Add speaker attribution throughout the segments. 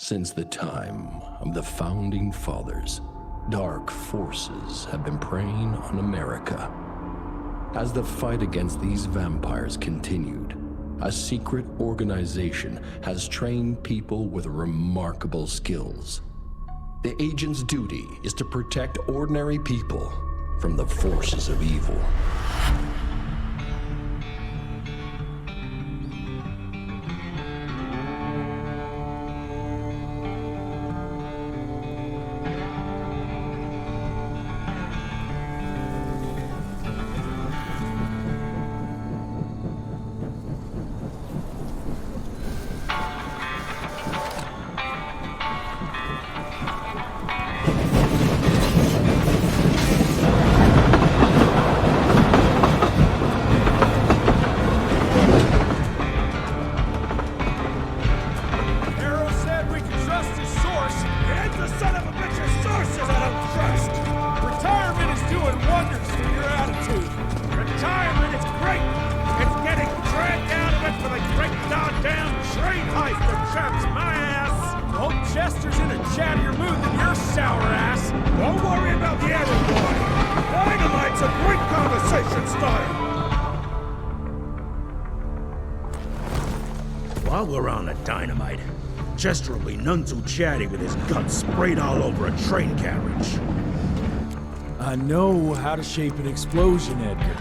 Speaker 1: Since the time of the Founding Fathers, dark forces have been preying on America. As the fight against these vampires continued, a secret organization has trained people with remarkable skills. The agent's duty is to protect ordinary people from the forces of evil.
Speaker 2: While we're on the dynamite, Chester will be none too chatty with his guts sprayed all over a train carriage.
Speaker 3: I know how to shape an explosion, Edgar.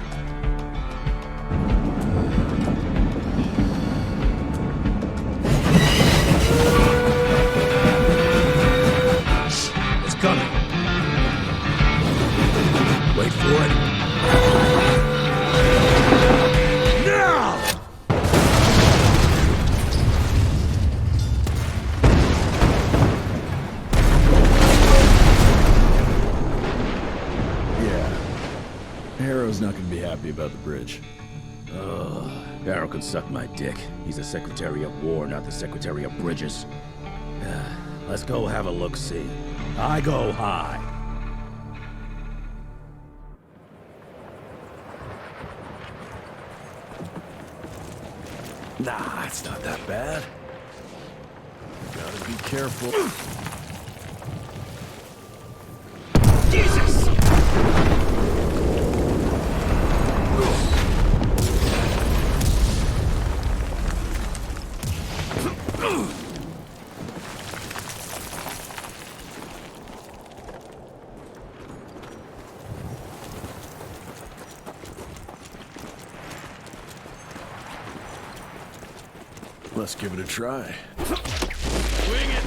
Speaker 2: It's coming. Wait for it. Now!
Speaker 3: Harrow's not gonna be happy about the bridge.
Speaker 2: Harrow can suck my dick. He's the Secretary of War, not the Secretary of Bridges. Let's go have a look-see. I go high.
Speaker 3: Nah, it's not that bad. Gotta be careful.
Speaker 2: Jesus!
Speaker 3: Let's give it a try.
Speaker 2: Swing it!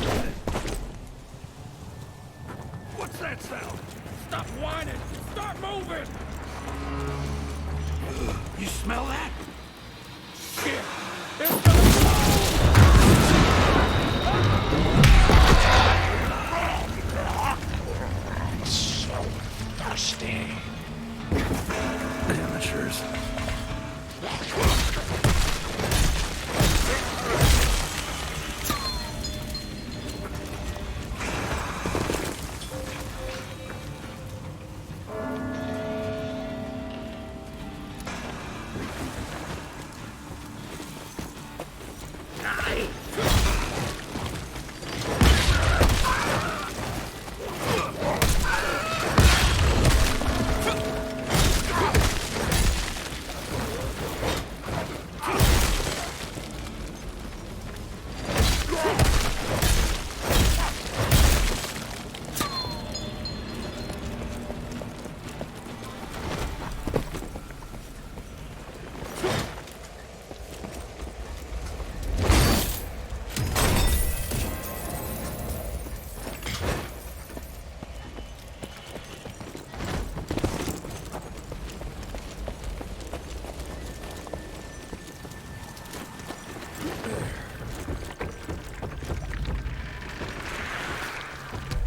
Speaker 2: What's that sound? Stop whining! Start moving! You smell that? Shit! It's gonna blow! So thirsty.
Speaker 3: Amateurs.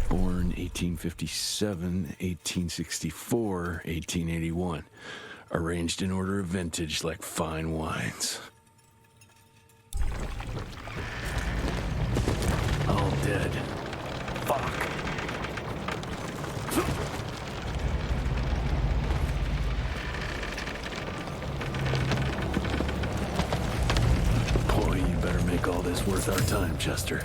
Speaker 3: Born 1857, 1864, 1881. Arranged in order of vintage like fine wines. All dead. Fuck. Boy, you better make all this worth our time, Chester.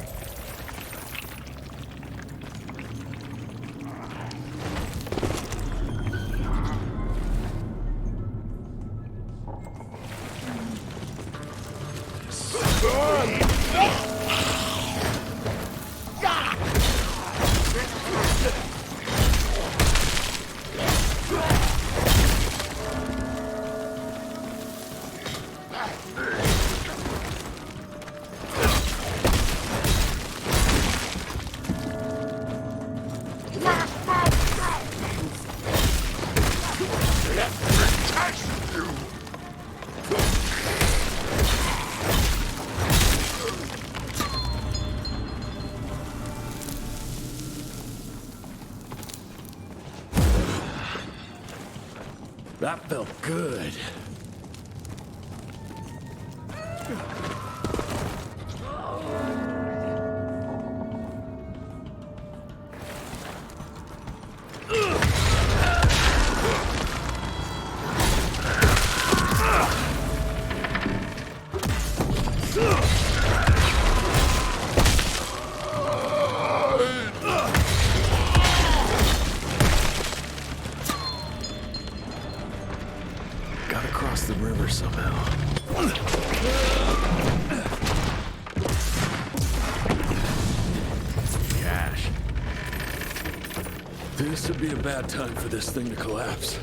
Speaker 3: That felt good. Gotta cross the river somehow. Cash. This would be a bad time for this thing to collapse.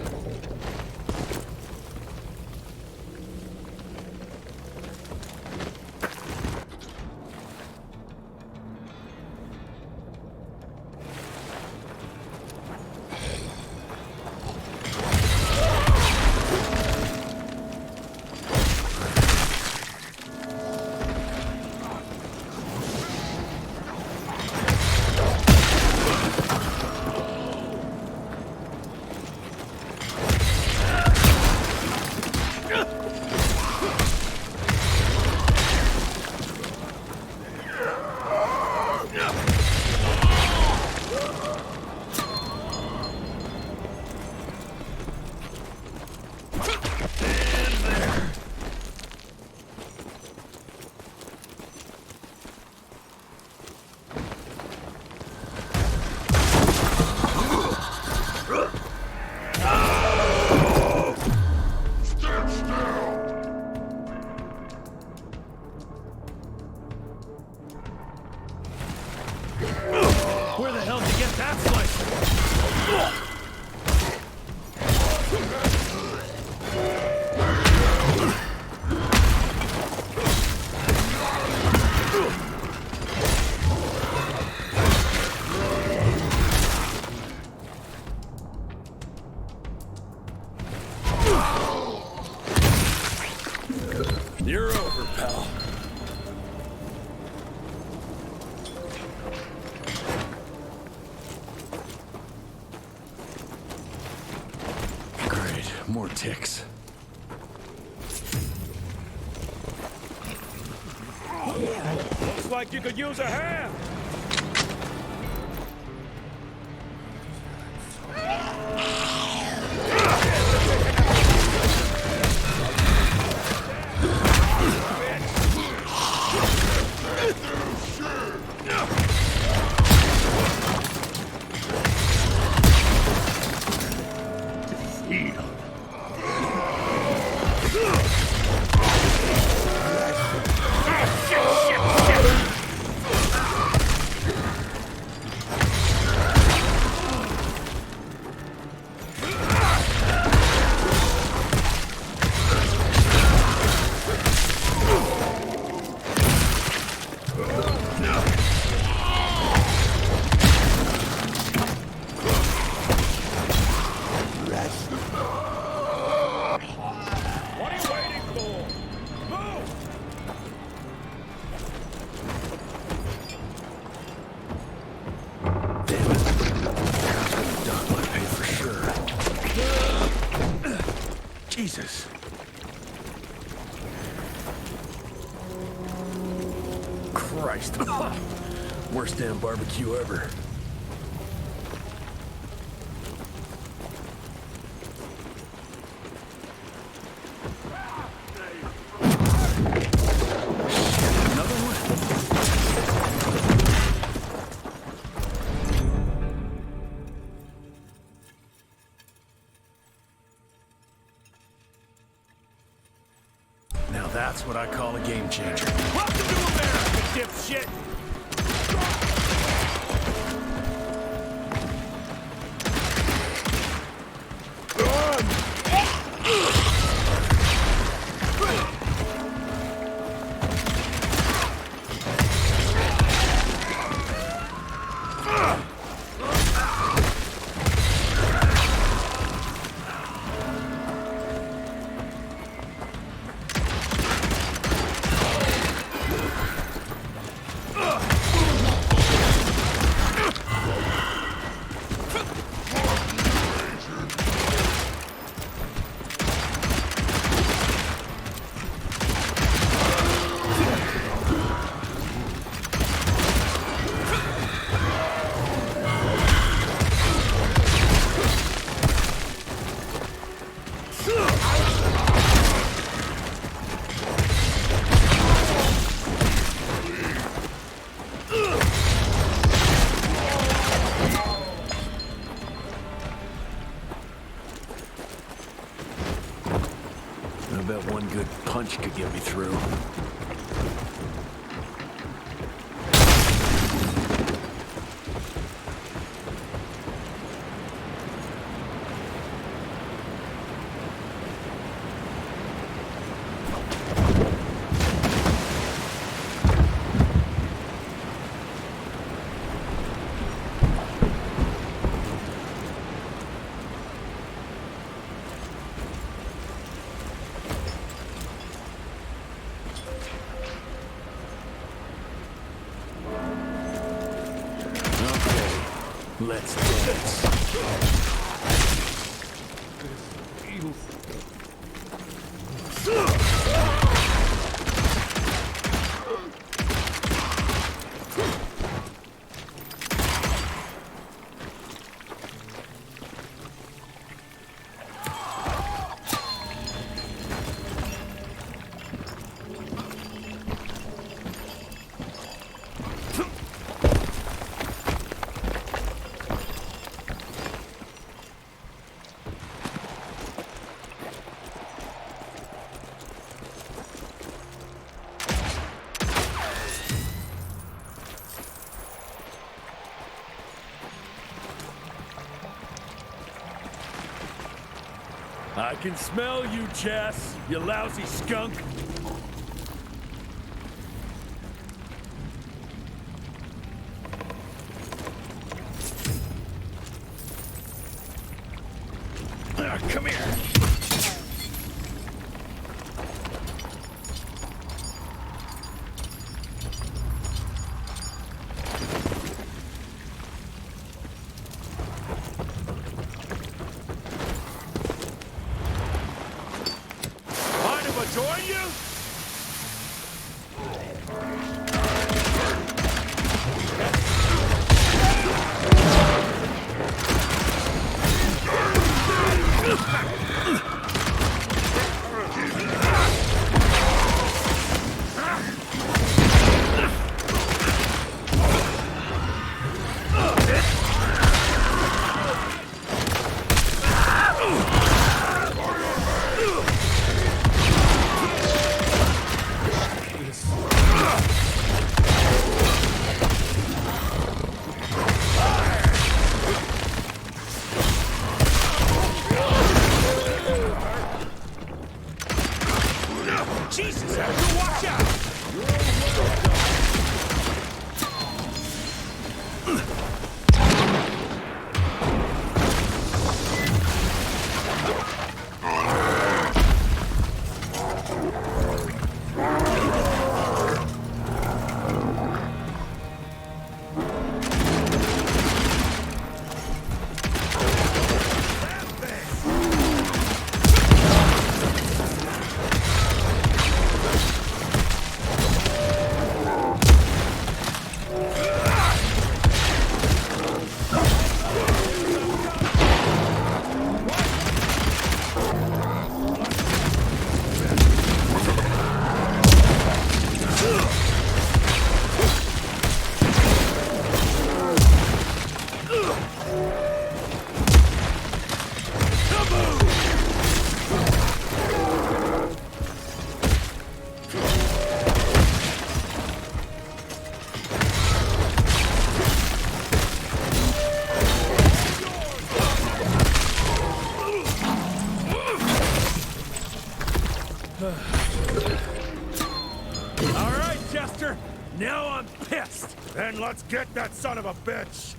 Speaker 3: Where the hell did you get that slice? You're over, pal. Great, more ticks.
Speaker 4: Looks like you could use a hand. What are you waiting for? Move!
Speaker 3: Damn it. Cops gonna dock my pay for sure. Jesus. Christ. Worst damn barbecue ever. Now that's what I call a game changer.
Speaker 4: Welcome to America, dipshit!
Speaker 3: hunch could get me through. Let's dance.
Speaker 4: I can smell you, Jess, you lousy skunk. Come here. Join you? Jesus, Edgar, watch out! All right, Chester. Now I'm pissed. Then let's get that son of a bitch.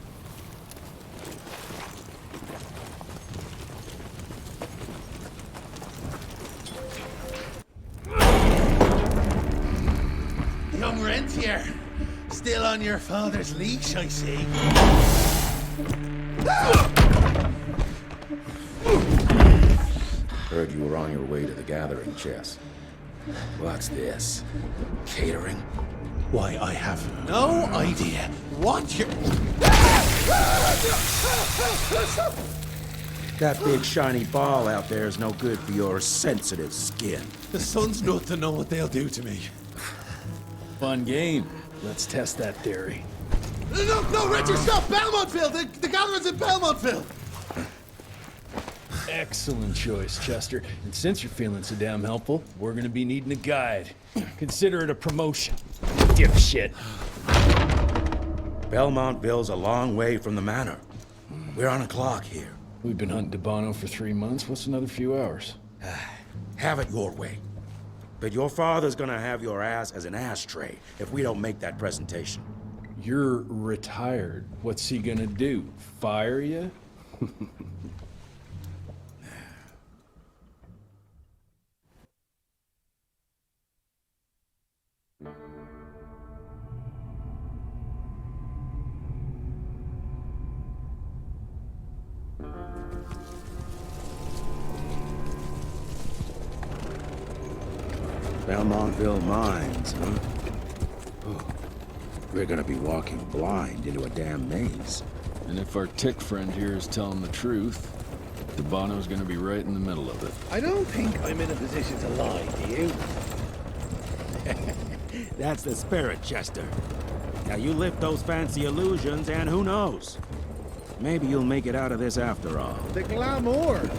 Speaker 5: Young Rentier, still on your father's leash, I see.
Speaker 2: Heard you were on your way to the gathering, Jess. What's this? Catering?
Speaker 5: Why, I have no idea what you're...
Speaker 2: That big shiny ball out there is no good for your sensitive skin.
Speaker 5: The sun's not to know what they'll do to me.
Speaker 3: Fun game. Let's test that theory.
Speaker 5: No, Richard, stop! Belmontville! The gathering's in Belmontville!
Speaker 3: Excellent choice, Chester. And since you're feeling so damn helpful, we're gonna be needing a guide. Consider it a promotion. Dipshit.
Speaker 2: Belmontville's a long way from the manor. We're on a clock here.
Speaker 3: We've been hunting DeBono for 3 months. What's another few hours?
Speaker 2: Have it your way. But your father's gonna have your ass as an ashtray if we don't make that presentation.
Speaker 3: You're retired. What's he gonna do? Fire you?
Speaker 2: Belmontville Mines, huh? Oh, we're gonna be walking blind into a damn maze.
Speaker 3: And if our tick friend here is telling the truth, DeBono's gonna be right in the middle of it.
Speaker 6: I don't think I'm in a position to lie, do you?
Speaker 2: That's the spirit, Chester. Now you lift those fancy illusions and who knows? Maybe you'll make it out of this after all.
Speaker 6: The glamour!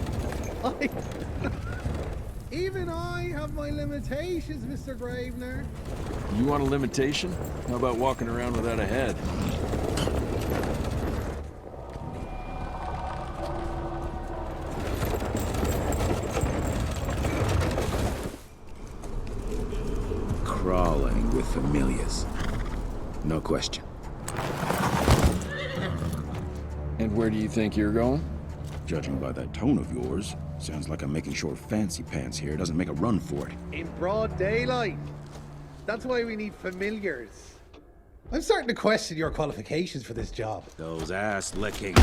Speaker 6: Even I have my limitations, Mr. Gravener.
Speaker 3: You want a limitation? How about walking around without a head?
Speaker 2: Crawling with familiars. No question.
Speaker 3: And where do you think you're going?
Speaker 2: Judging by that tone of yours, sounds like I'm making sure Fancy Pants here doesn't make a run for it.
Speaker 6: In broad daylight. That's why we need familiars. I'm starting to question your qualifications for this job.
Speaker 2: Those ass-licking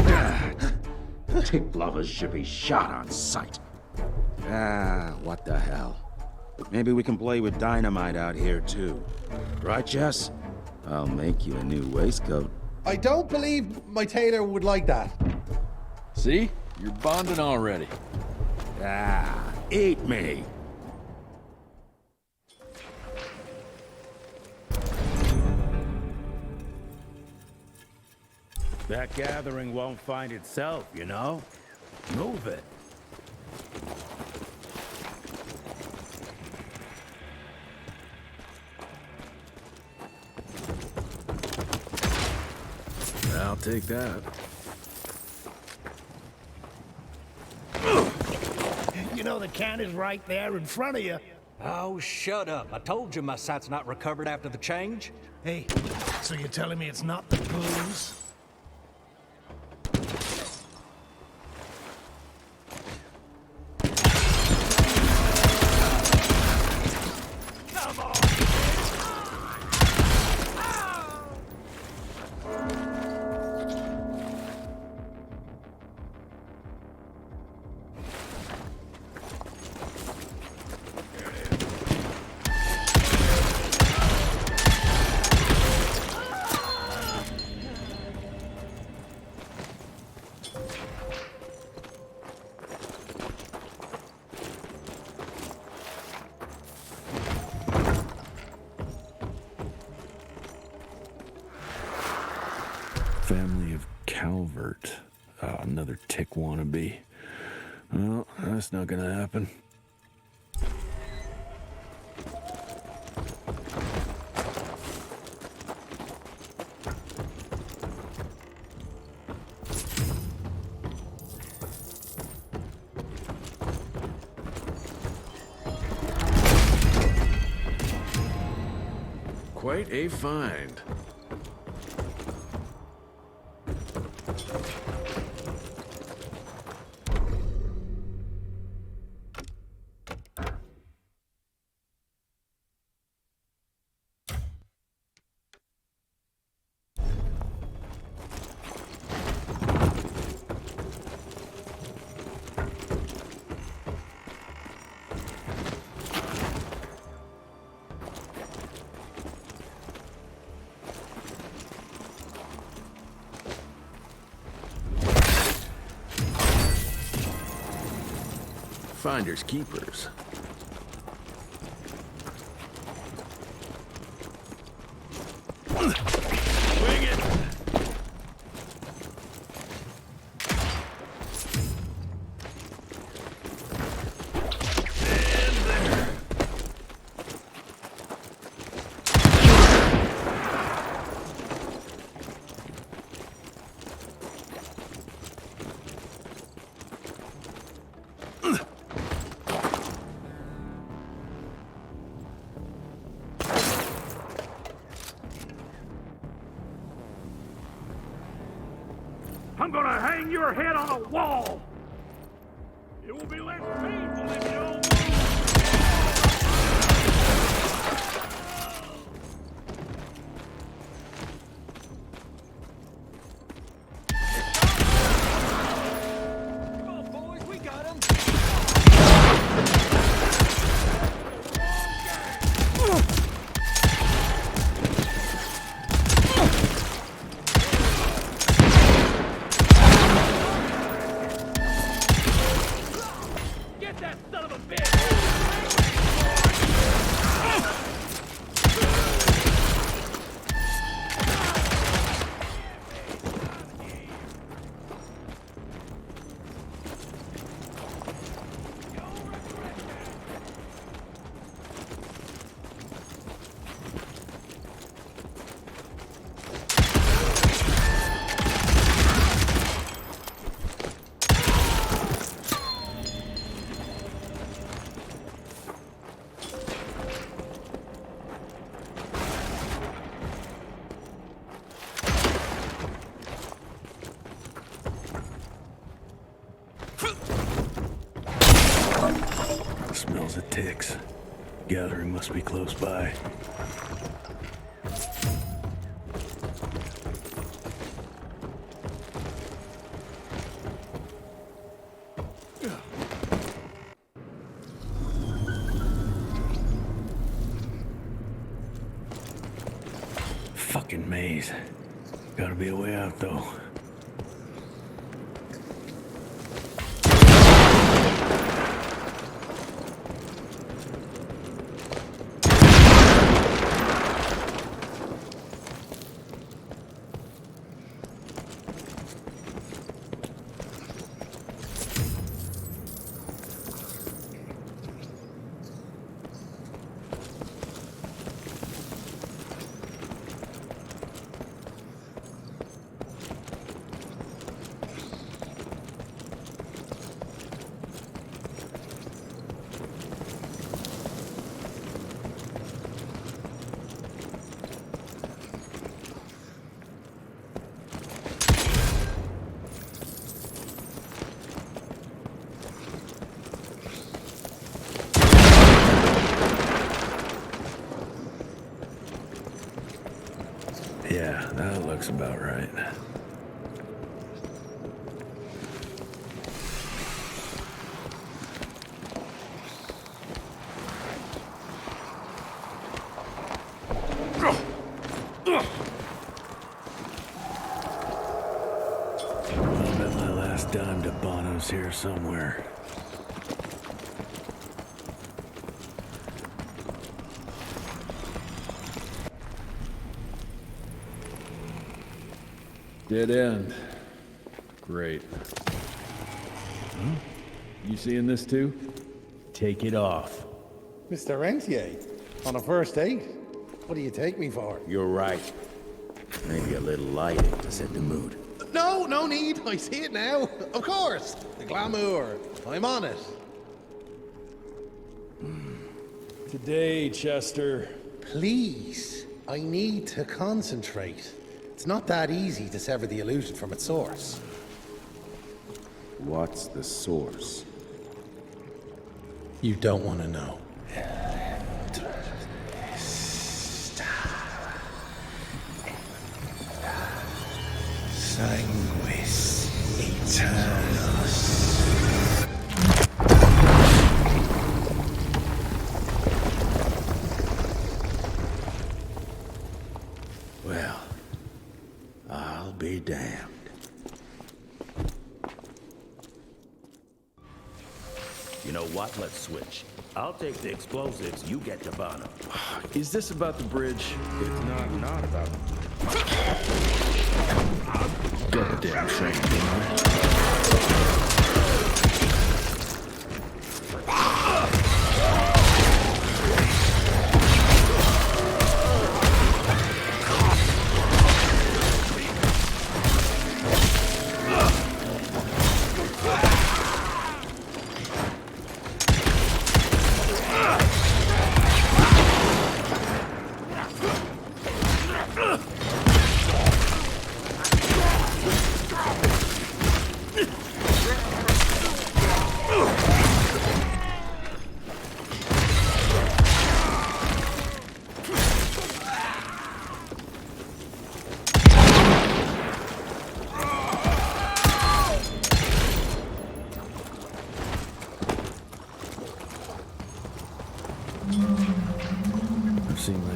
Speaker 2: tick lovers should be shot on sight. What the hell? Maybe we can play with dynamite out here, too. Right, Jess? I'll make you a new waistcoat.
Speaker 6: I don't believe my tailor would like that.
Speaker 3: See? You're bonding already.
Speaker 2: Eat me! That gathering won't find itself, you know? Move it.
Speaker 3: I'll take that.
Speaker 7: You know the can is right there in front of you.
Speaker 8: Oh, shut up. I told you my sight's not recovered after the change.
Speaker 7: Hey, so you're telling me it's not the booze?
Speaker 3: Family of Calvert. Another tick wannabe. Well, that's not gonna happen. Quite a find. Finders keepers. Bring it!
Speaker 4: I'm gonna hang your head on a wall! It will be less painful if you don't move!
Speaker 8: Come on, boys, we got him.
Speaker 4: Get that son of a bitch!
Speaker 3: Smells of ticks. Gathering must be close by. Fucking maze. Gotta be a way out, though. Yeah, that looks about right. I'll bet my last dime to Bono's here somewhere. Dead end. Great. Huh? You seeing this too? Take it off.
Speaker 6: Mr. Rentier, on a first date? What do you take me for?
Speaker 2: You're right. Maybe a little lighting to set the mood.
Speaker 6: No, no need. I see it now. Of course. The glamour. I'm on it.
Speaker 3: Today, Chester.
Speaker 6: Please, I need to concentrate. It's not that easy to sever the illusion from its source.
Speaker 2: What's the source?
Speaker 6: You don't want to know. Sanguis Eternus.
Speaker 2: Well, I'll be damned.
Speaker 9: You know what? Let's switch. I'll take the explosives, you get to Bono.
Speaker 3: Is this about the bridge?
Speaker 2: It's not about...
Speaker 3: Goddamn shame.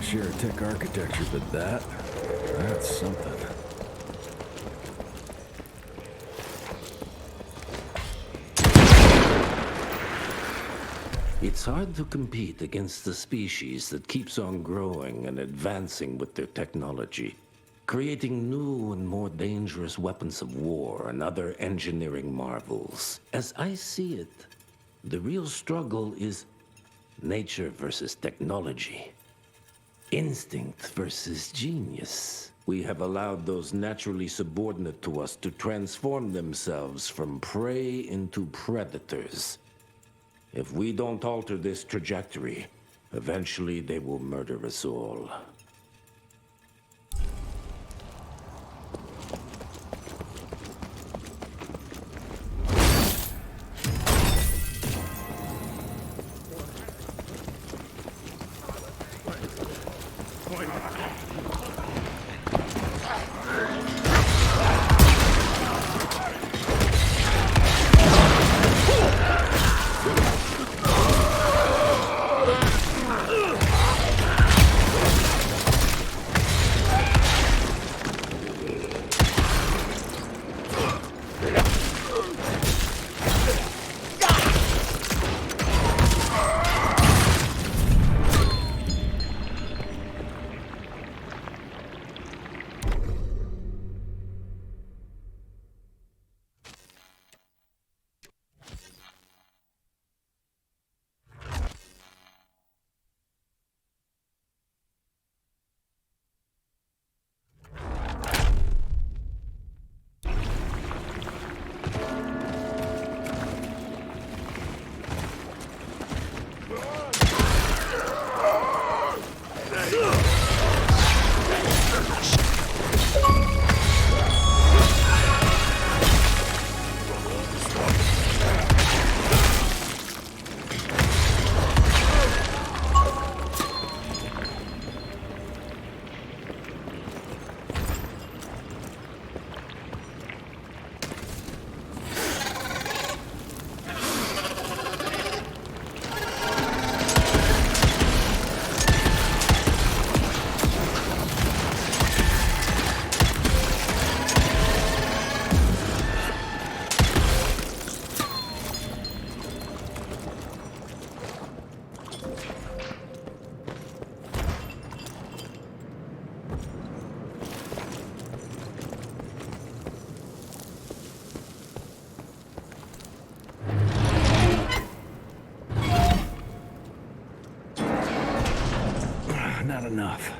Speaker 3: share tech architecture, but that's something.
Speaker 9: It's hard to compete against the species that keeps on growing and advancing with their technology, creating new and more dangerous weapons of war and other engineering marvels. As I see it, the real struggle is nature versus technology. Instinct versus genius. We have allowed those naturally subordinate to us to transform themselves from prey into predators. If we don't alter this trajectory, eventually they will murder us all.
Speaker 3: Not enough.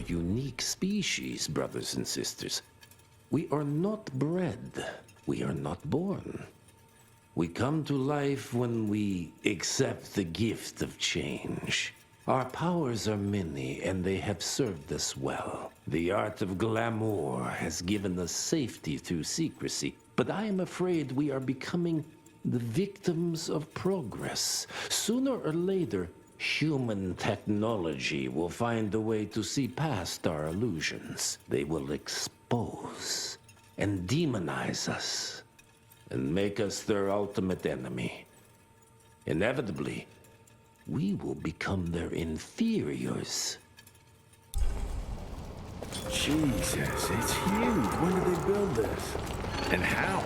Speaker 9: Unique species, brothers and sisters. We are not bred. We are not born. We come to life when we accept the gift of change. Our powers are many, and they have served us well. The art of glamour has given us safety through secrecy, but I am afraid we are becoming the victims of progress. Sooner or later, human technology will find a way to see past our illusions. They will expose and demonize us and make us their ultimate enemy. Inevitably, we will become their inferiors.
Speaker 3: Jesus, it's huge. When did they build this? And how?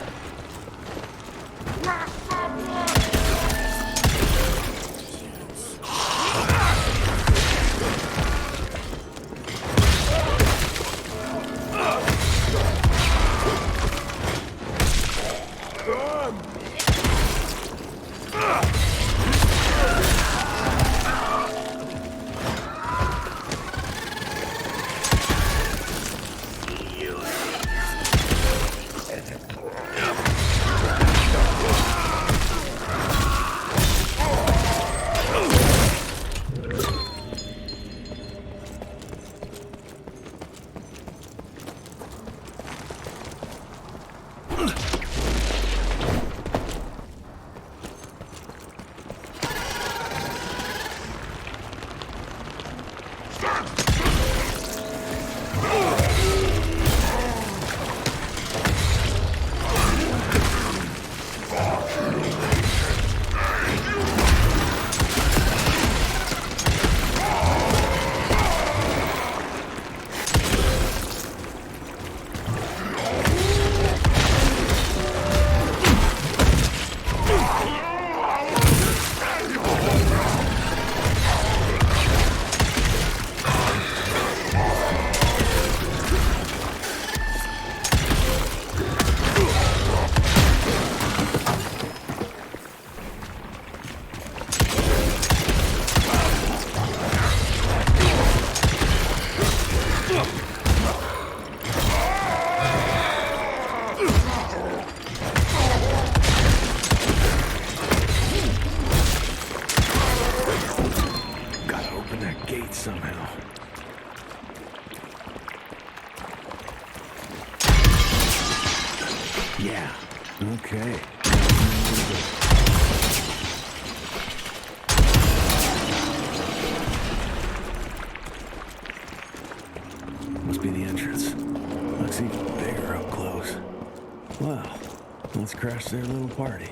Speaker 3: It's their little party.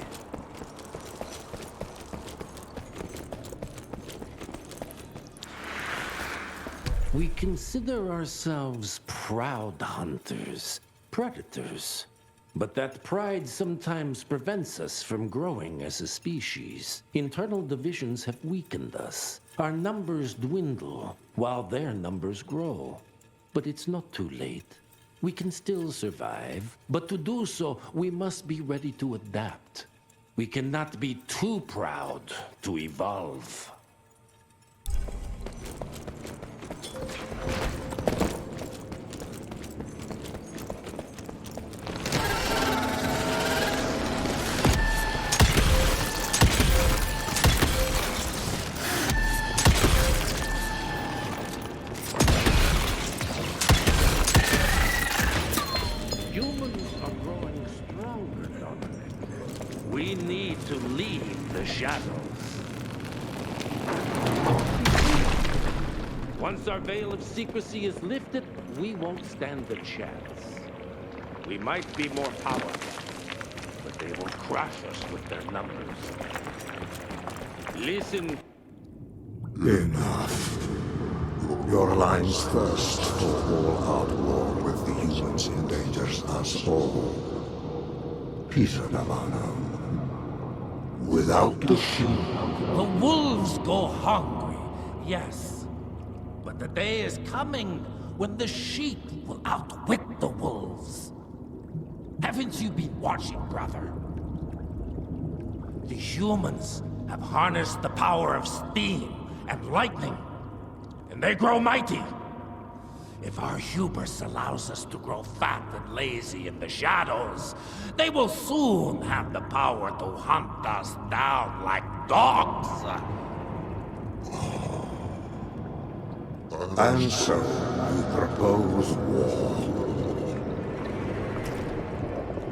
Speaker 9: We consider ourselves proud hunters, predators. But that pride sometimes prevents us from growing as a species. Internal divisions have weakened us. Our numbers dwindle while their numbers grow. But it's not too late. We can still survive, but to do so, we must be ready to adapt. We cannot be too proud to evolve. Humans are growing stronger, Dominic. We need to leave the shadows. Once our veil of secrecy is lifted, we won't stand a chance. We might be more powerful, but they will crush us with their numbers. Listen.
Speaker 10: Enough. Your line's thirst for all-out war with the humans endangers us all. Peter Delano. Without the sheep.
Speaker 7: The wolves go hungry, yes. But the day is coming when the sheep will outwit the wolves. Haven't you been watching, brother? The humans have harnessed the power of steam and lightning, and they grow mighty. If our hubris allows us to grow fat and lazy in the shadows, they will soon have the power to hunt us down like dogs.
Speaker 10: And so, you propose war.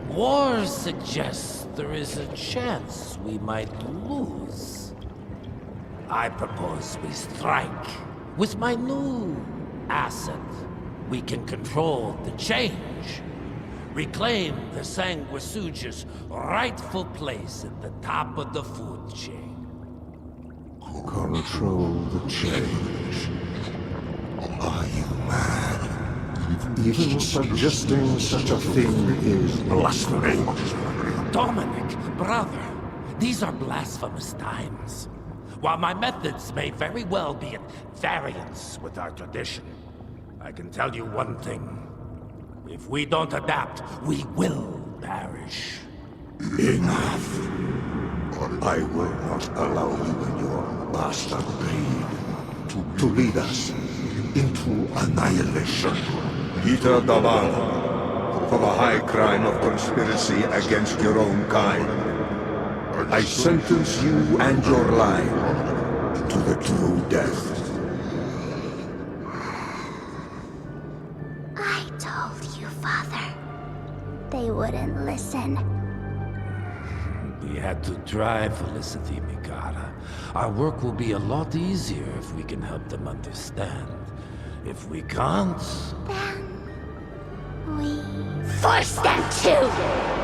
Speaker 7: War suggests there is a chance we might lose. I propose we strike. With my new asset, we can control the change. Reclaim the 𝐀𝐚𝐦𝐿𝐴𝐻's rightful place at the top of the food chain.
Speaker 10: Control the change. Are you mad? Even suggesting such a thing is blasphemy.
Speaker 7: Dominic, brother, these are blasphemous times. While my methods may very well be at variance with our tradition, I can tell you one thing. If we don't adapt, we will perish.
Speaker 10: Enough. I will not allow you and your bastard breed to lead us into annihilation. Peter Delano, for the high crime of conspiracy against your own kind, I sentence you and your line to the true death.
Speaker 11: I told you, Father. They wouldn't listen.
Speaker 9: We had to try, Felicity Mikata. Our work will be a lot easier if we can help them understand. If we can't...
Speaker 11: Then... we... force them to!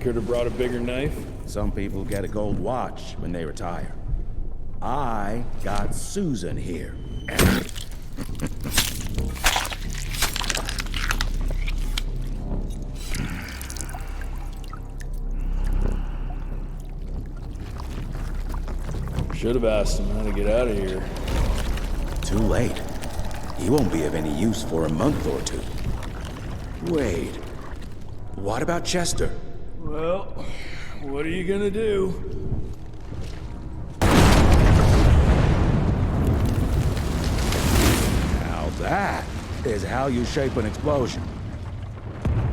Speaker 3: could have brought a bigger knife?
Speaker 2: Some people get a gold watch when they retire. I got Susan here.
Speaker 3: Should have asked him how to get out of here.
Speaker 2: Too late. He won't be of any use for a month or two. Wait. What about Chester?
Speaker 3: Well, what are you gonna do?
Speaker 2: Now that is how you shape an explosion.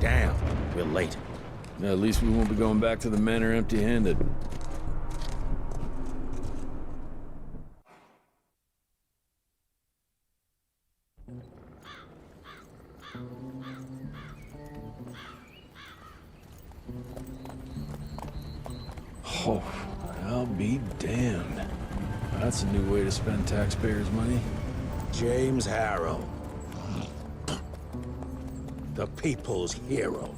Speaker 2: Damn, we're late.
Speaker 3: At least we won't be going back to the manor empty-handed. Oh, I'll be damned. That's a new way to spend taxpayers' money.
Speaker 2: James Harrow. The people's hero.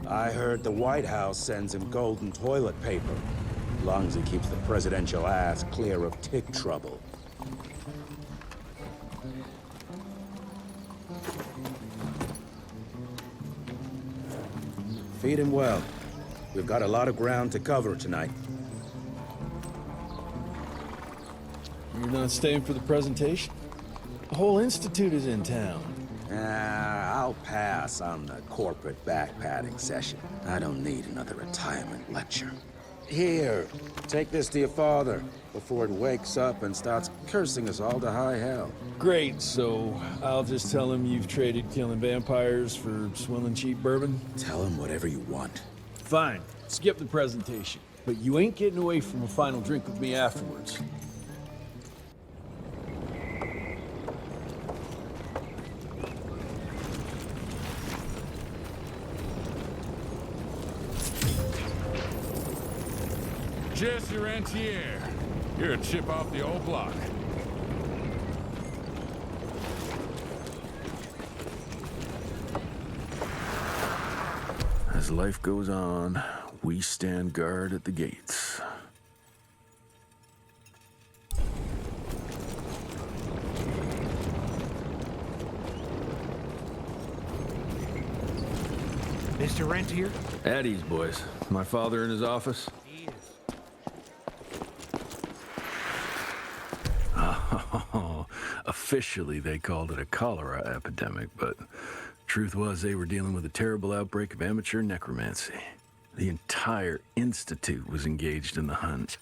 Speaker 2: I heard the White House sends him golden toilet paper. As long as he keeps the presidential ass clear of tick trouble. Feed him well. We've got a lot of ground to cover tonight.
Speaker 3: You're not staying for the presentation? The whole institute is in town.
Speaker 2: I'll pass on the corporate backpatting session. I don't need another retirement lecture. Here, take this to your father before it wakes up and starts cursing us all to high hell.
Speaker 3: Great, so I'll just tell him you've traded killing vampires for swilling cheap bourbon?
Speaker 2: Tell him whatever you want.
Speaker 3: Fine, skip the presentation. But you ain't getting away from a final drink with me afterwards.
Speaker 4: Jesse Rentier. You're a chip off the old block.
Speaker 1: As life goes on, we stand guard at the gates.
Speaker 8: Mr. Rentier?
Speaker 1: At ease, boys. My father in his office?
Speaker 8: He is.
Speaker 1: Oh, officially they called it a cholera epidemic, but truth was they were dealing with a terrible outbreak of amateur necromancy. The entire institute was engaged in the hunt.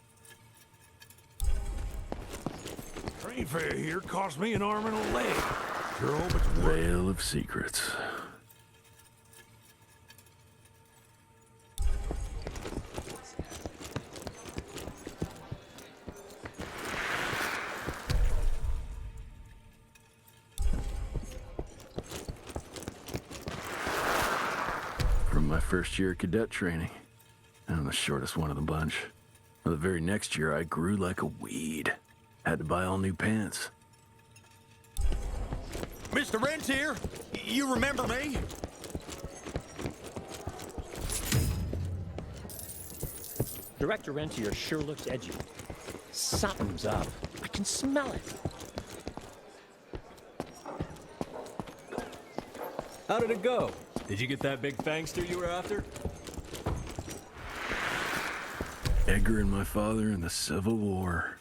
Speaker 4: Train fare here cost me an arm and a leg. Sure hope it's worth it.
Speaker 1: Veil of secrets. My first year of cadet training. I'm the shortest one of the bunch. Well, the very next year, I grew like a weed. Had to buy all new pants.
Speaker 4: Mr. Rentier, you remember me?
Speaker 12: Director Rentier sure looks edgy. Something's up. I can smell it.
Speaker 8: How did it go? Did you get that big fangster you were after?
Speaker 1: Edgar and my father in the Civil War.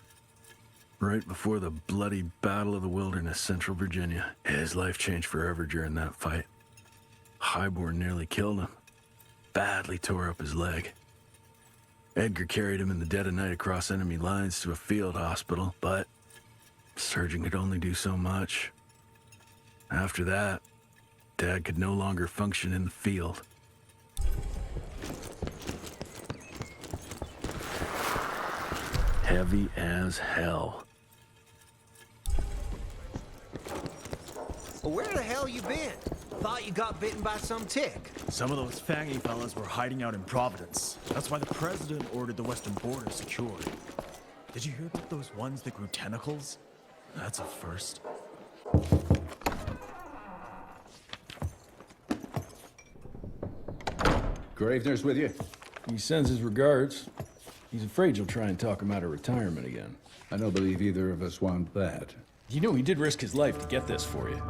Speaker 1: Right before the bloody Battle of the Wilderness, Central Virginia. His life changed forever during that fight. Highborn nearly killed him. Badly tore up his leg. Edgar carried him in the dead of night across enemy lines to a field hospital, but the surgeon could only do so much. After that, Dad could no longer function in the field. Heavy as hell.
Speaker 13: Well, where the hell you been? Thought you got bitten by some tick.
Speaker 14: Some of those fangy fellas were hiding out in Providence. That's why the president ordered the western border secured. Did you hear about those ones that grew tentacles? That's a first.
Speaker 15: Gravener's with you?
Speaker 3: He sends his regards. He's afraid you'll try and talk him out of retirement again.
Speaker 15: I don't believe either of us want that.
Speaker 3: You know he did risk his life to get this for you.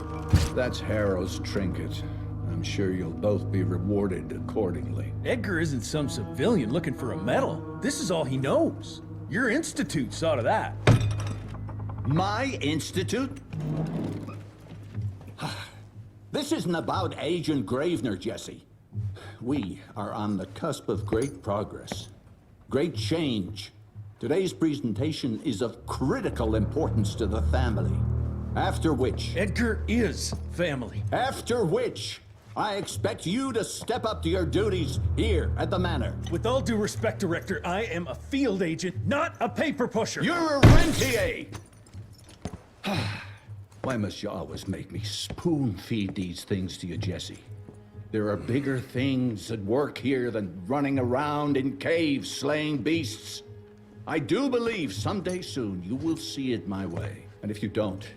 Speaker 15: That's Harrow's trinket. I'm sure you'll both be rewarded accordingly.
Speaker 3: Edgar isn't some civilian looking for a medal. This is all he knows. Your institute saw to that.
Speaker 16: My institute? This isn't about Agent Gravener, Jesse. We are on the cusp of great progress, great change. Today's presentation is of critical importance to the family. After which...
Speaker 3: Edgar is family.
Speaker 16: After which, I expect you to step up to your duties here at the Manor.
Speaker 3: With all due respect, Director, I am a field agent, not a paper pusher.
Speaker 16: You're a rentier!
Speaker 15: Why must you always make me spoon-feed these things to you, Jesse? There are bigger things at work here than running around in caves slaying beasts. I do believe someday soon you will see it my way. And if you don't,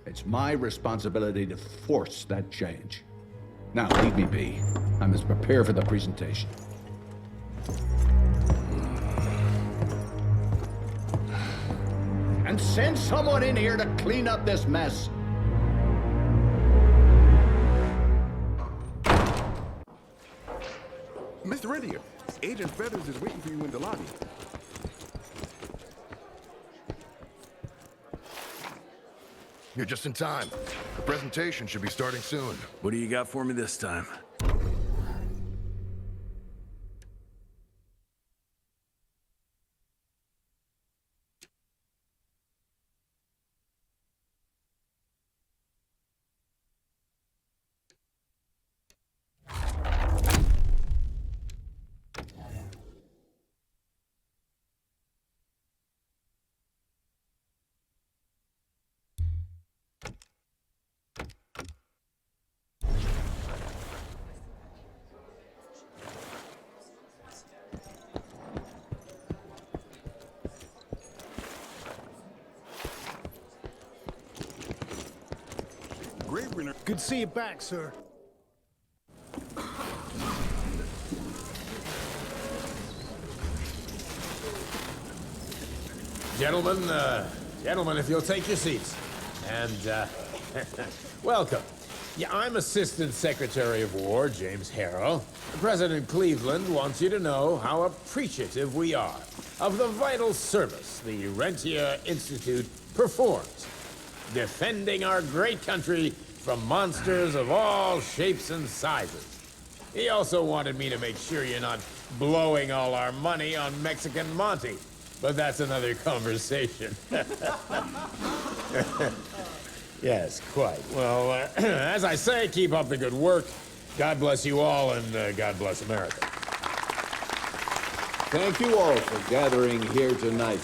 Speaker 15: it's my responsibility to force that change. Now, leave me be. I must prepare for the presentation. And send someone in here to clean up this mess.
Speaker 17: Mr. Rentier, Agent Feathers is waiting for you in the lobby.
Speaker 4: You're just in time. The presentation should be starting soon.
Speaker 3: What do you got for me this time?
Speaker 18: Good to see you back, sir.
Speaker 19: Gentlemen, if you'll take your seats. And, welcome. Yeah, I'm Assistant Secretary of War, James Harrow. President Cleveland wants you to know how appreciative we are of the vital service the Rentier Institute performs, defending our great country from monsters of all shapes and sizes. He also wanted me to make sure you're not blowing all our money on Mexican Monty, but that's another conversation. Yes, quite. Well, as I say, keep up the good work. God bless you all, and God bless America.
Speaker 20: Thank you all for gathering here tonight.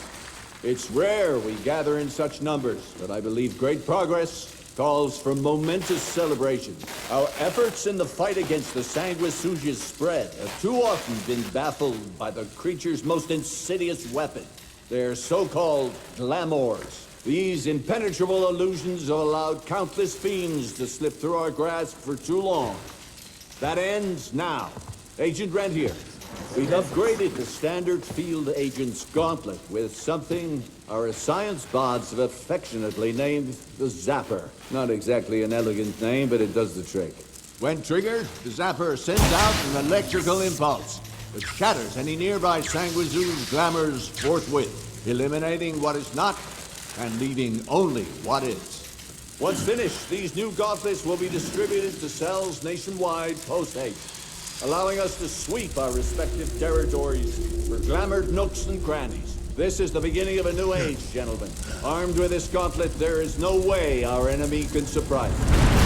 Speaker 20: It's rare we gather in such numbers, but I believe great progress calls for momentous celebration. Our efforts in the fight against the 𝐀𝐚𝐤𝐤𝐸 spread have too often been baffled by the creature's most insidious weapon, their so-called glamours. These impenetrable illusions have allowed countless fiends to slip through our grasp for too long. That ends now. Agent Rentier, we've upgraded the standard field agent's gauntlet with something our science bots have affectionately named the Zapper. Not exactly an elegant name, but it does the trick. When triggered, the Zapper sends out an electrical impulse that shatters any nearby 𝐀𝐚𝐤𝐸 glamours forthwith, eliminating what is not and leaving only what is. Once finished, these new gauntlets will be distributed to cells nationwide post-haste, allowing us to sweep our respective territories for glamoured nooks and crannies. This is the beginning of a new age, gentlemen. Armed with this gauntlet, there is no way our enemy can surprise us.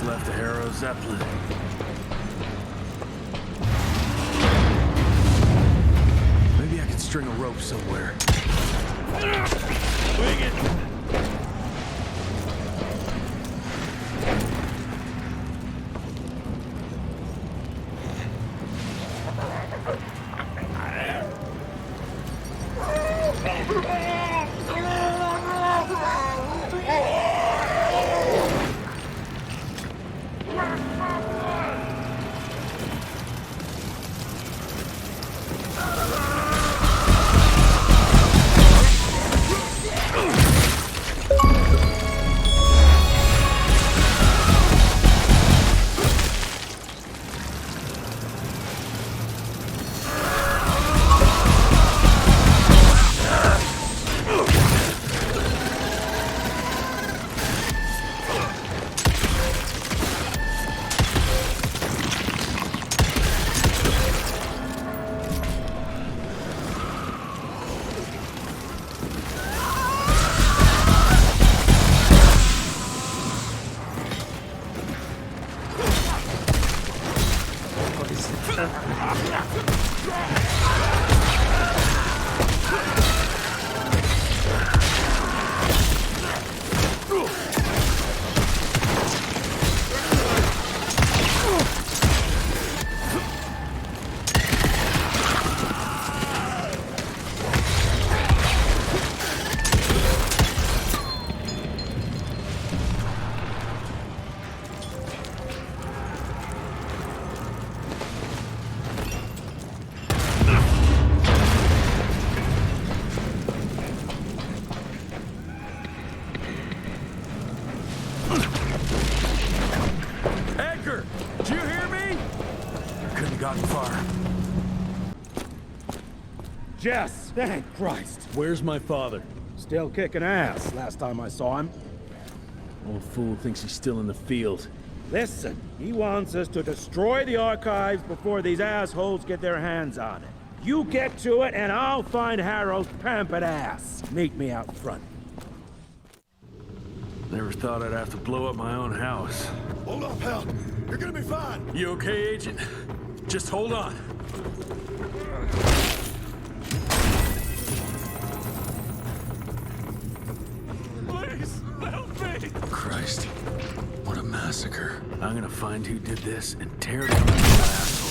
Speaker 3: Left the Harrow Zeppelin. Maybe I could string a rope somewhere. Swing it!
Speaker 4: Jess, thank Christ.
Speaker 3: Where's my father?
Speaker 4: Still kicking ass, last time I saw him.
Speaker 3: Old fool thinks he's still in the field.
Speaker 4: Listen, he wants us to destroy the archives before these assholes get their hands on it. You get to it, and I'll find Harrow's pampered ass. Meet me out front.
Speaker 3: Never thought I'd have to blow up my own house.
Speaker 4: Hold up, pal. You're gonna be fine.
Speaker 3: You okay, Agent? Just hold on. Please, help me! Christ, what a massacre. I'm gonna find who did this and tear down this asshole.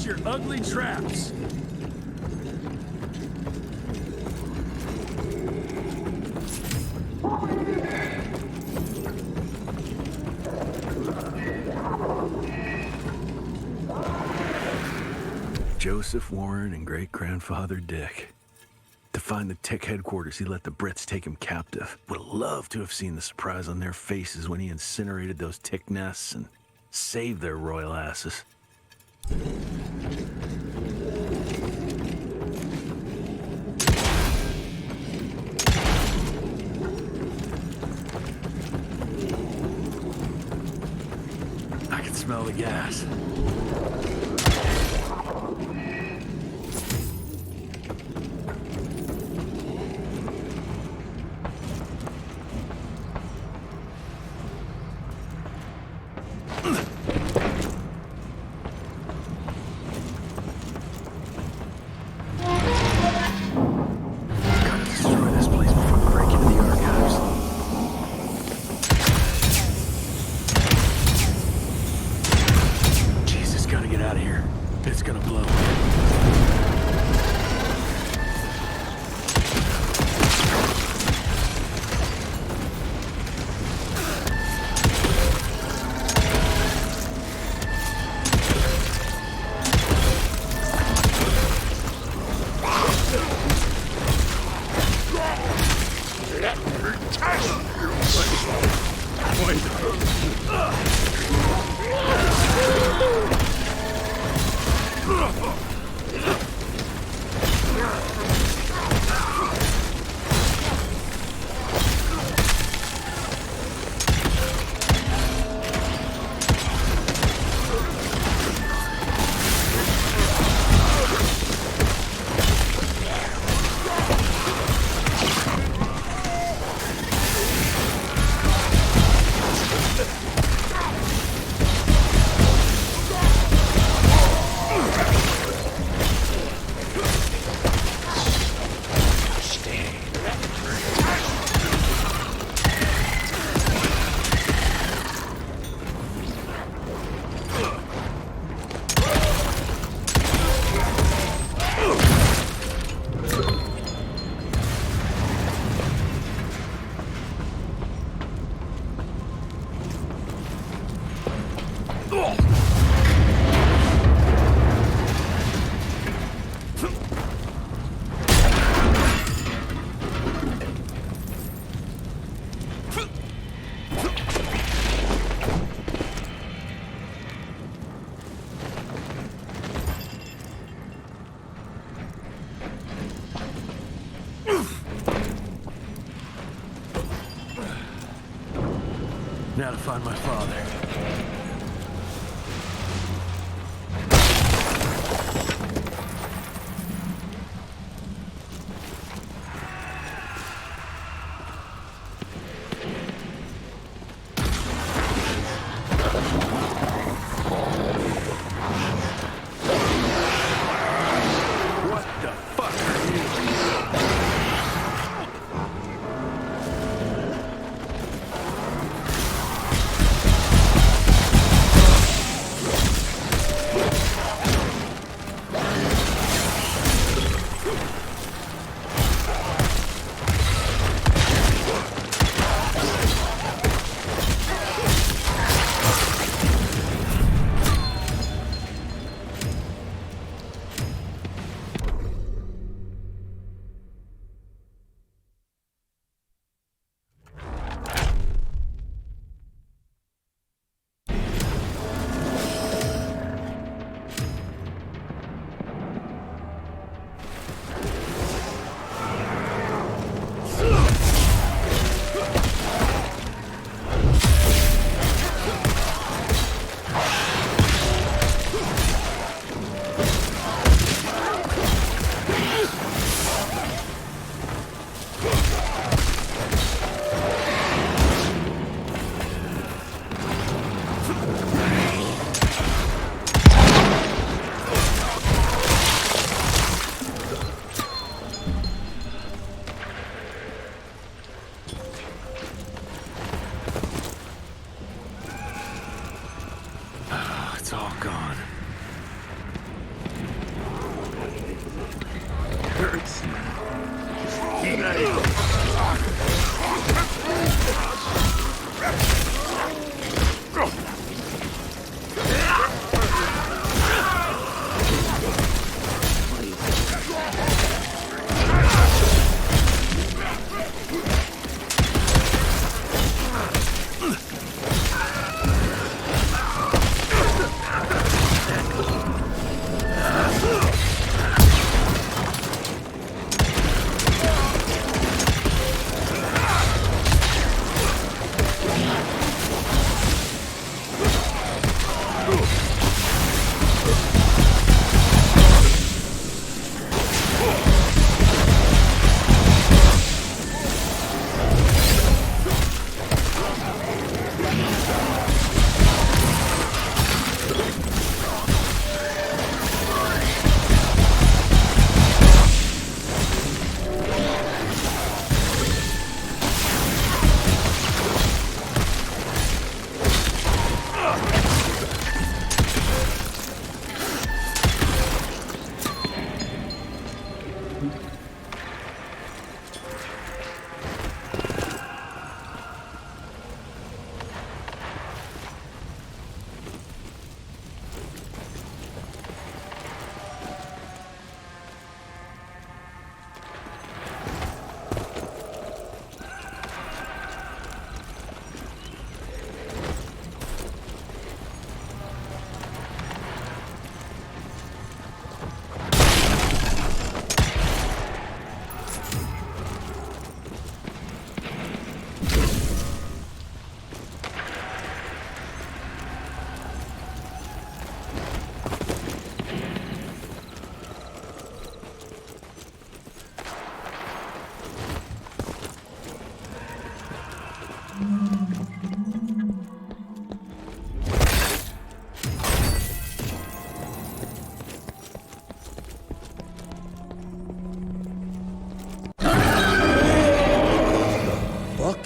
Speaker 3: Finish your ugly traps. Joseph Warren and great-grandfather Dick. To find the Tick headquarters, he let the Brits take him captive. Would have loved to have seen the surprise on their faces when he incinerated those Tick nests and saved their royal asses. I can smell the gas. Now to find my father.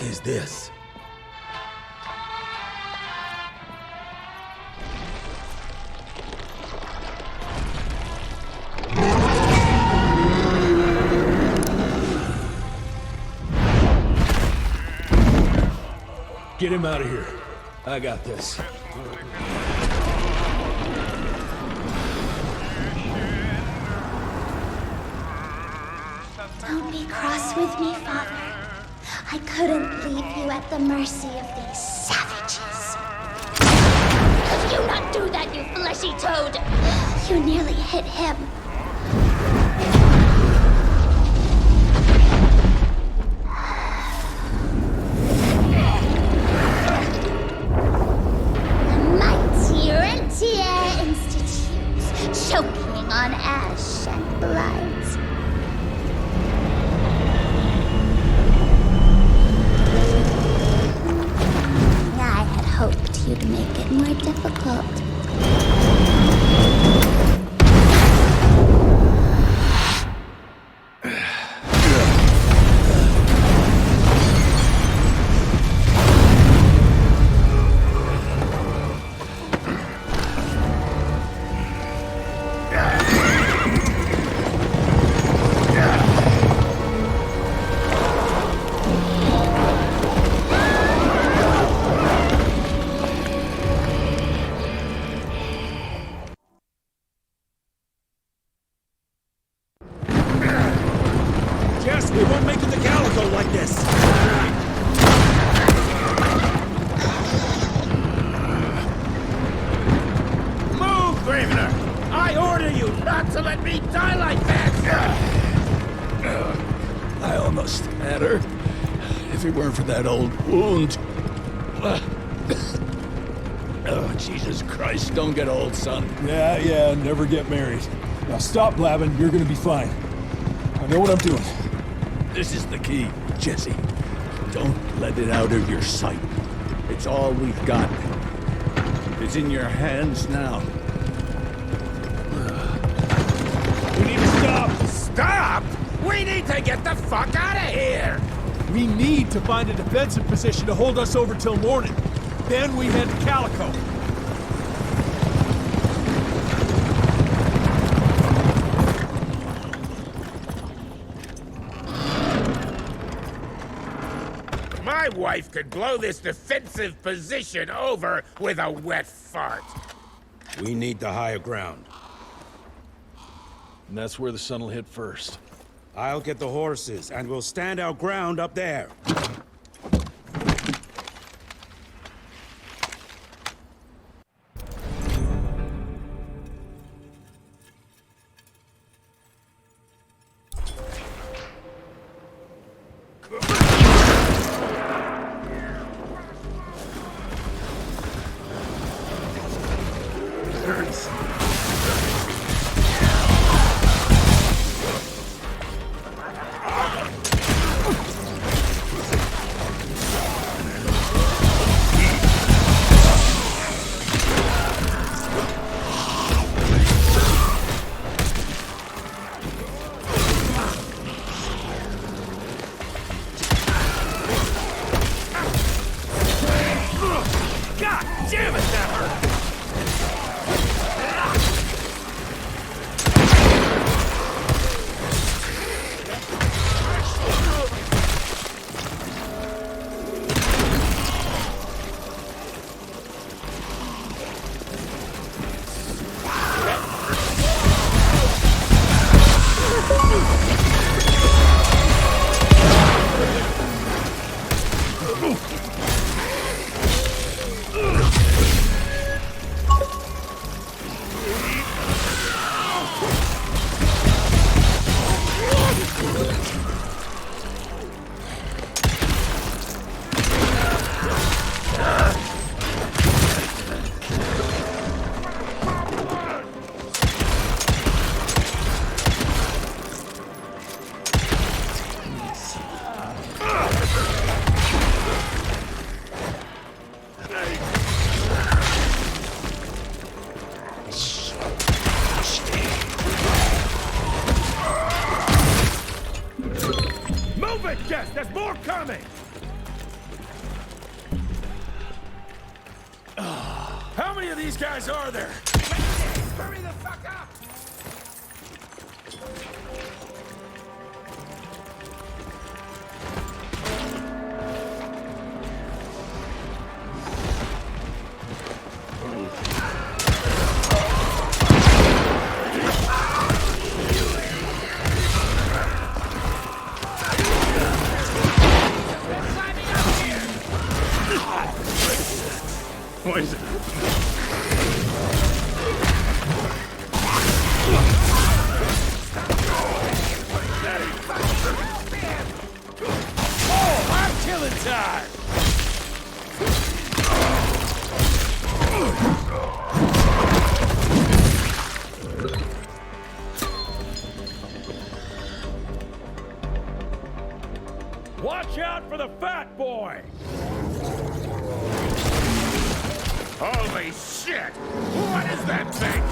Speaker 4: is this?
Speaker 3: Get him out of here. I got this.
Speaker 11: Don't be cross with me, Father. I couldn't leave you at the mercy of these savages. Could you not do that, you fleshy toad? You nearly hit him. The mighty Rentier Institute, choking on ash and blood. I had hoped you'd make it more difficult.
Speaker 4: Jess, we won't make it to Calico like this!
Speaker 19: Move, Gravener! I order you not to let me die like that!
Speaker 3: I almost had her. If it weren't for that old wound. Oh, Jesus Christ, don't get old, son.
Speaker 21: Yeah, never get married. Now stop blabbing, you're gonna be fine. I know what I'm doing.
Speaker 15: This is the key, Jesse. Don't let it out of your sight. It's all we've got. It's in your hands now.
Speaker 4: We need to stop!
Speaker 19: Stop! We need to get the fuck out of here!
Speaker 21: We need to find a defensive position to hold us over till morning. Then we head to Calico.
Speaker 19: My wife could blow this defensive position over with a wet fart.
Speaker 4: We need the higher ground.
Speaker 21: And that's where the sun will hit first.
Speaker 4: I'll get the horses, and we'll stand our ground up there. these guys are there?
Speaker 7: Hurry the fuck up!
Speaker 4: What is it? Oh, I'm killing time! Watch out for the fat boy! Holy shit! What is that thing?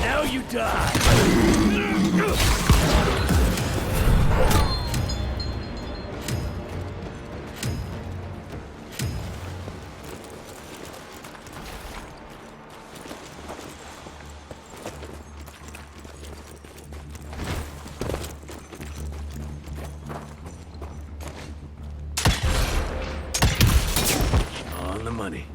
Speaker 4: Now you die!
Speaker 3: On the money.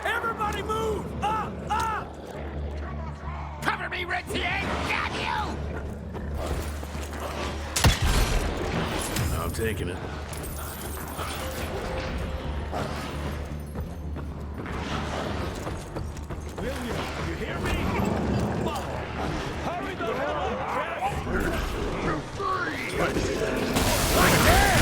Speaker 4: Everybody move! Up! Up!
Speaker 7: Cover me, Rentier! Got you!
Speaker 3: I'm taking it.
Speaker 4: William, you hear me? Hurry the hell up, Like that!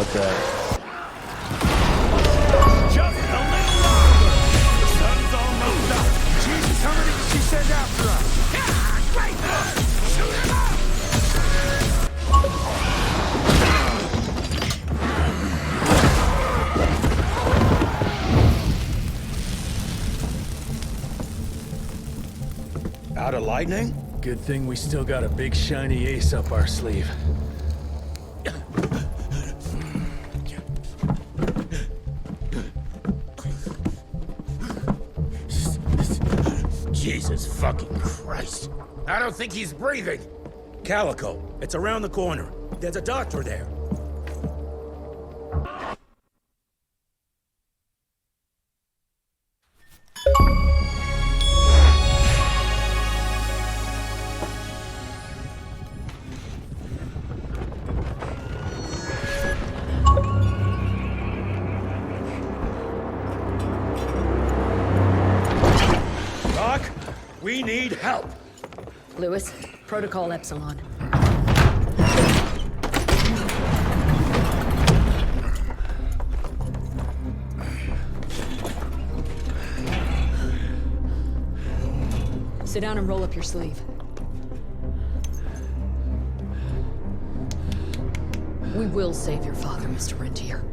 Speaker 3: about that.
Speaker 4: Just a little longer! The sun's almost up! Jesus, how many did she send after us? Yeah, great! Shoot him up! Out of lightning?
Speaker 3: Good thing we still got a big shiny ace up our sleeve.
Speaker 4: Jesus fucking Christ.
Speaker 2: I don't think he's breathing.
Speaker 4: Calico, it's around the corner. There's a doctor there. Doc, we need help.
Speaker 5: Lewis, Protocol Epsilon. Sit down and roll up your sleeve. We will save your father, Mr. Rentier.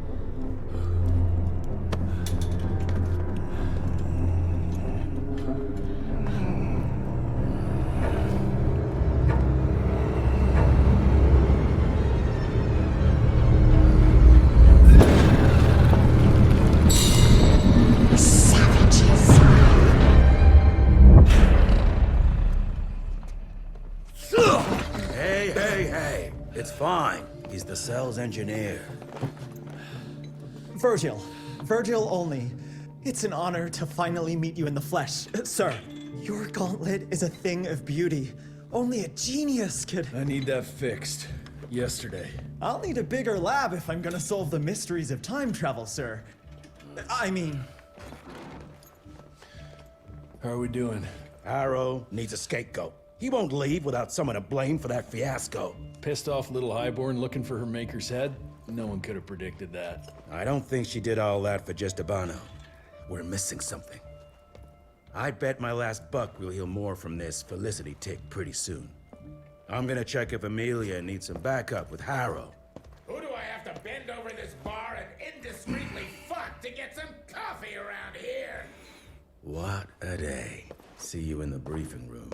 Speaker 4: Hey, it's fine. He's the cell's engineer.
Speaker 14: Virgil. Virgil only. It's an honor to finally meet you in the flesh. Sir, your gauntlet is a thing of beauty. Only a genius could...
Speaker 3: I need that fixed. Yesterday.
Speaker 14: I'll need a bigger lab if I'm gonna solve the mysteries of time travel, sir. I mean...
Speaker 3: How are we doing?
Speaker 4: Arrow needs a scapegoat. He won't leave without someone to blame for that fiasco.
Speaker 3: Pissed off little highborn looking for her maker's head? No one could have predicted that.
Speaker 4: I don't think she did all that for just Abano. We're missing something. I bet my last buck we'll hear more from this Felicity tick pretty soon. I'm gonna check if Amelia needs some backup with Harrow.
Speaker 19: Who do I have to bend over this bar and indiscreetly fuck to get some coffee around here?
Speaker 4: What a day. See you in the briefing room.